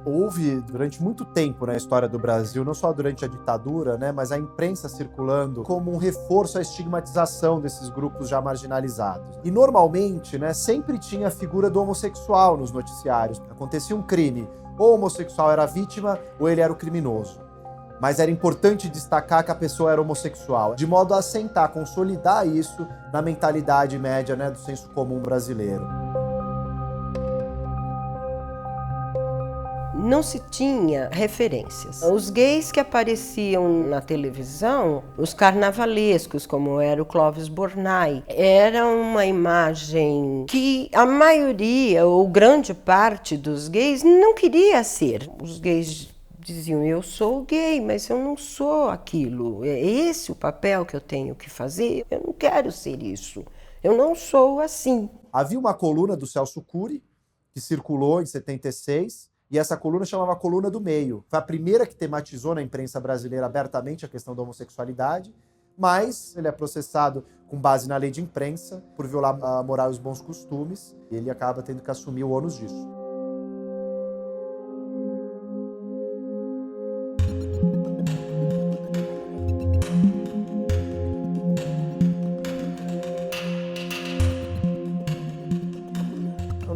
Houve, durante muito tempo na história do Brasil, não só durante a ditadura, né, mas a imprensa circulando como um reforço à estigmatização desses grupos já marginalizados. E normalmente, né, sempre tinha a figura do homossexual nos noticiários. Acontecia um crime, ou o homossexual era a vítima, ou ele era o criminoso. Mas era importante destacar que a pessoa era homossexual, de modo a assentar, consolidar isso na mentalidade média, né, do senso comum brasileiro. Não se tinha referências. Os gays que apareciam na televisão, os carnavalescos, como era o Clóvis Bornai, era uma imagem que a maioria, ou grande parte dos gays, não queria ser. Os gays diziam, eu sou gay, mas eu não sou aquilo. É esse o papel que eu tenho que fazer? Eu não quero ser isso. Eu não sou assim. Havia uma coluna do Celso Cury, que circulou em 76, e essa coluna chamava Coluna do Meio. Foi a primeira que tematizou na imprensa brasileira abertamente a questão da homossexualidade, mas ele é processado com base na lei de imprensa por violar a moral e os bons costumes, e ele acaba tendo que assumir o ônus disso.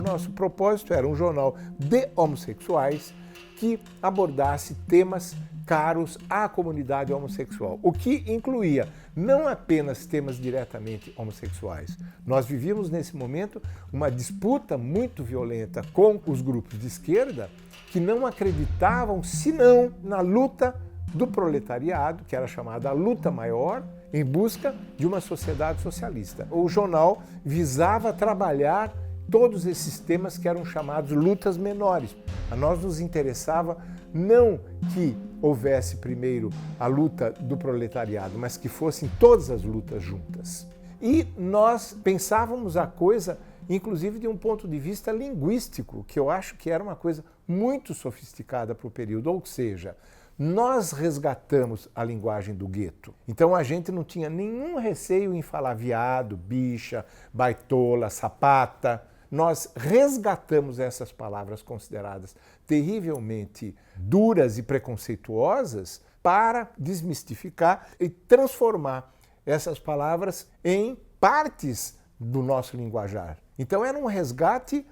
Nosso propósito era um jornal de homossexuais que abordasse temas caros à comunidade homossexual, o que incluía não apenas temas diretamente homossexuais. Nós vivíamos nesse momento uma disputa muito violenta com os grupos de esquerda que não acreditavam senão na luta do proletariado, que era chamada a luta maior, em busca de uma sociedade socialista. O jornal visava trabalhar todos esses temas que eram chamados lutas menores. A nós nos interessava não que houvesse primeiro a luta do proletariado, mas que fossem todas as lutas juntas. E nós pensávamos a coisa, inclusive de um ponto de vista linguístico, que eu acho que era uma coisa muito sofisticada para o período, ou seja, nós resgatamos a linguagem do gueto. Então a gente não tinha nenhum receio em falar viado, bicha, baitola, sapata. Nós resgatamos essas palavras consideradas terrivelmente duras e preconceituosas para desmistificar e transformar essas palavras em partes do nosso linguajar. Então era um resgate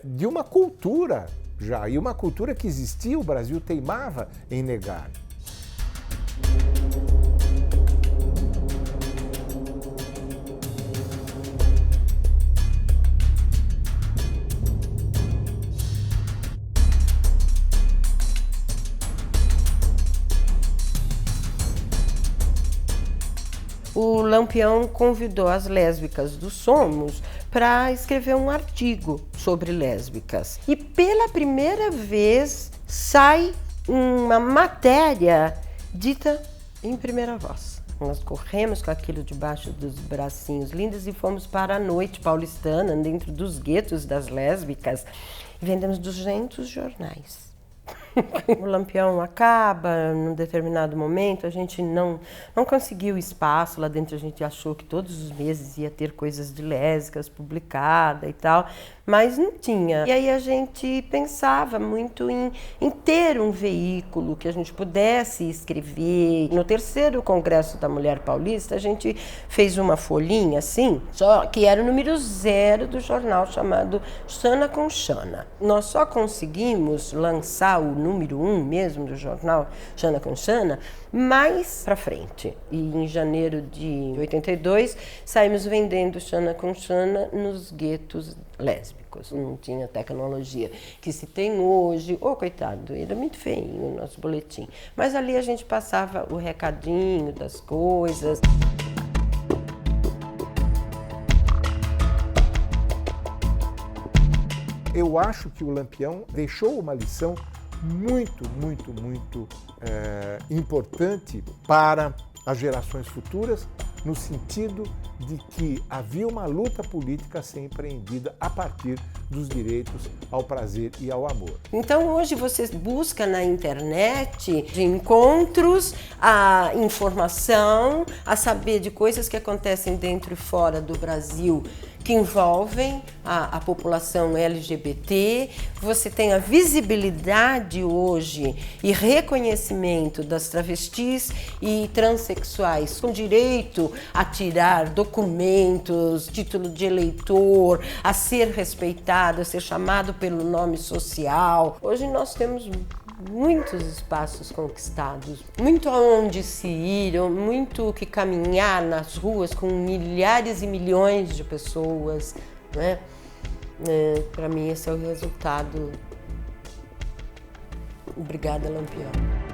de uma cultura já, e uma cultura que existia, o Brasil teimava em negar. O Lampião convidou as lésbicas do Somos para escrever um artigo sobre lésbicas. E pela primeira vez sai uma matéria dita em primeira voz. Nós corremos com aquilo debaixo dos bracinhos lindos e fomos para a noite paulistana, dentro dos guetos das lésbicas, e vendemos 200 jornais. O Lampião acaba, num determinado momento, a gente não conseguiu espaço lá dentro, a gente achou que todos os meses ia ter coisas de lésbicas publicada e tal, mas não tinha. E aí a gente pensava muito em ter um veículo que a gente pudesse escrever. No terceiro Congresso da Mulher Paulista, a gente fez uma folhinha assim, só que era o número 0 do jornal chamado Xana com Xana. Nós só conseguimos lançar o número 1 mesmo do jornal Xana com Xana mais pra frente. E em janeiro de 82 saímos vendendo Xana com Xana nos guetos lésbicos. Não tinha tecnologia que se tem hoje. Coitado, era muito feinho o nosso boletim. Mas ali a gente passava o recadinho das coisas. Eu acho que o Lampião deixou uma lição muito importante para as gerações futuras, no sentido de que havia uma luta política a ser empreendida a partir dos direitos ao prazer e ao amor. Então hoje você busca na internet de encontros, a informação, a saber de coisas que acontecem dentro e fora do Brasil, que envolvem a população LGBT. Você tem a visibilidade hoje e reconhecimento das travestis e transexuais com direito a tirar documentos, título de eleitor, a ser respeitado, a ser chamado pelo nome social. Hoje nós temos muitos espaços conquistados, muito aonde se ir, muito que caminhar nas ruas com milhares e milhões de pessoas, né? Para mim esse é o resultado. Obrigada, Lampião.